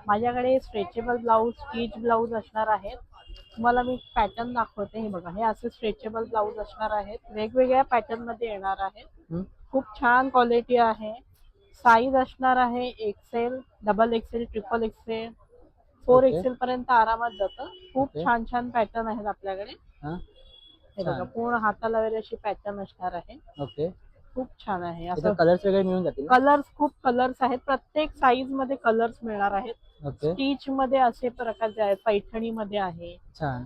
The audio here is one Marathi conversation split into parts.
माझ्याकडे स्ट्रेचेबल ब्लाऊज, स्टिच ब्लाऊज असणार आहेत. तुम्हाला मी पॅटर्न दाखवते. हे बघा, हे असे स्ट्रेचेबल ब्लाऊज असणार आहेत. वेगवेगळ्या पॅटर्न मध्ये येणार आहेत. हम्म. खूप छान क्वालिटी आहे. साईज असणार आहे XL, double XL, triple XL, 4 okay. XL पर्यंत आरामात जातं. खूप ओके. छान छान पॅटर्न आहेत आपल्याकडे. हा. हे बघा, छान. पूर्ण हाताला वगैरे अशी पॅटर्न असणार आहे. ओके. खूप छान आहे. इथे असं कलर्स वगैरे मिळून जातील ना? कलर्स, खूप कलर्स आहेत. प्रत्येक साईज मध्ये कलर्स मिळणार आहेत. ओके. स्टिच मध्ये असे प्रकारचे आहेत. पैठणी मध्ये आहे, छान.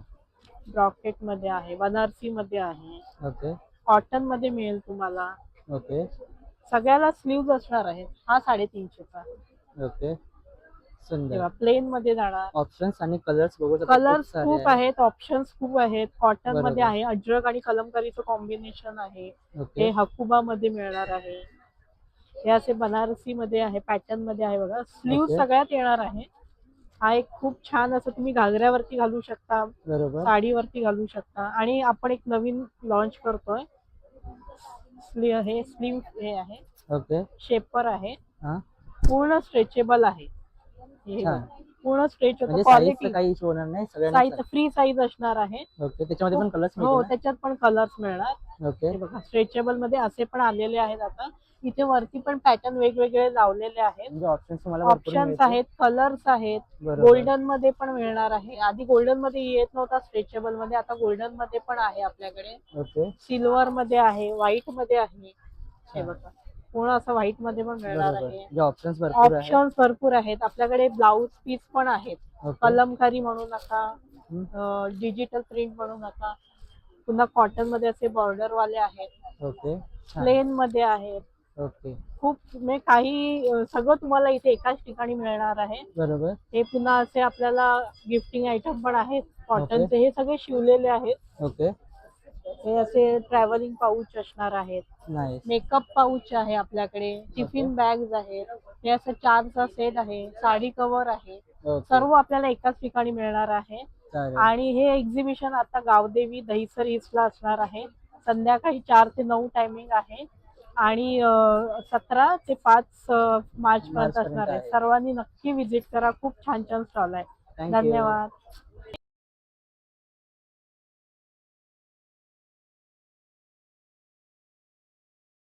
ब्रॉकेट मध्ये आहे, बनारसी मध्ये आहे, ओके. कॉटन मध्ये मिळेल तुम्हाला. ओके. सगळ्याला स्लीव्ज असणार आहेत. हा 350चा. ओके. सुंदर. तेव्हा प्लेन मध्ये जाणार. ऑप्शन्स आणि कलर्स बघू शकता, खूप कलर्स सारे खूप आहेत. आहेत, ऑप्शन्स खूप आहेत. कॉटन मध्ये बरोबर. आहे, अजरक आणि कलमकारीचं कॉम्बिनेशन आहे. ओके. हे हकुबा मध्ये मिळणार आहे. हे असे बनारसी मध्ये आहे, पॅटर्न मध्ये आहे बघा. Sleeve okay. सगळ्यात येणार आहे. हा एक खूप छान असं तुम्ही घागऱ्यावरती घालू शकता, बरोबर. साडीवरती घालू शकता. आणि आपण एक नवीन लॉन्च करतोय. हे स्लीव्ह हे आहे, ओके. शेपर आहे, हा. पूर्ण स्ट्रेचेबल आहे. हे छान. बघा, पूर्ण स्ट्रेच होतं. म्हणजे साईजचं क्वालिटी काही इशू होणार नाही, सगळ्यांना साईज फ्री साईज असणार आहे. ओके. त्याच्यामध्ये पण कलर्स मिळतील हो, ना? त्याच्यात पण कलर्स मिळणार. ओके. हे बघा, स्ट्रेचेबल मध्ये असे पण आलेले आहेत. आता इथे वरती पण पॅटर्न वेगवेगळे लावलेले आहेत. म्हणजे ऑप्शन्स तुम्हाला भरपूर ऑप्शन्स मिळतील. आहेत, कलर्स आहेत. बरोबर. गोल्डन मध्ये पण मिळणार आहे. आधी गोल्डन मध्ये येत नव्हता स्ट्रेचेबल मध्ये, आता गोल्डन मध्ये पण आहे आपल्याकडे. ओके. सिल्वर मध्ये आहे, व्हाईट मध्ये आहे. हे छान. बघा, पूर्ण असं व्हाईट मध्ये पण मिळणार बरोबर. आहे. म्हणजे ऑप्शन्स भरपूर आहेत. ऑप्शन्स भरपूर आहेत आपल्याकडे. ब्लाऊज पीस पण आहेत. ओके. कलमकारी म्हणू नका, हम्म. डिजिटल प्रिंट म्हणू नका. पुन्हा कॉटन मध्ये असे बॉर्डर वाले आहेत, ओके. छान. प्लेन मध्ये आहेत. ओके. खूप म्हणजे काही सगळं तुम्हाला इथे एकाच ठिकाणी मिळणार आहे. बरोबर. हे पुन्हा असे आपल्याला गिफ्टिंग आयटम पण आहेत ओके. कॉटनचे. हे सगळे शिवलेले आहेत. ओके. हे असे ट्रॅव्हलिंग पाऊच असणार आहेत. नाईस. मेकअप पाऊच आहे आपल्याकडे. टिफिन बॅग्स आहेत. हे असं 4चा सेट आहे. साडी कव्हर आहे. ओके. सर्व आपल्याला एकाच ठिकाणी मिळणार आहे. चालेल. आणि हे एक्झिबिशन आता गावदेवी दहिसर ईस्टला असणार आहे. संध्याकाळी 4 ते 9 टायमिंग आहे. आणि 17 ते 5 मार्च पर्यंत मार्चपर्यंत असणार आहे. आहे. सर्वांनी नक्की व्हिजिट करा. खूप छान छान स्टॉल आहे. थँक्यू. धन्यवाद.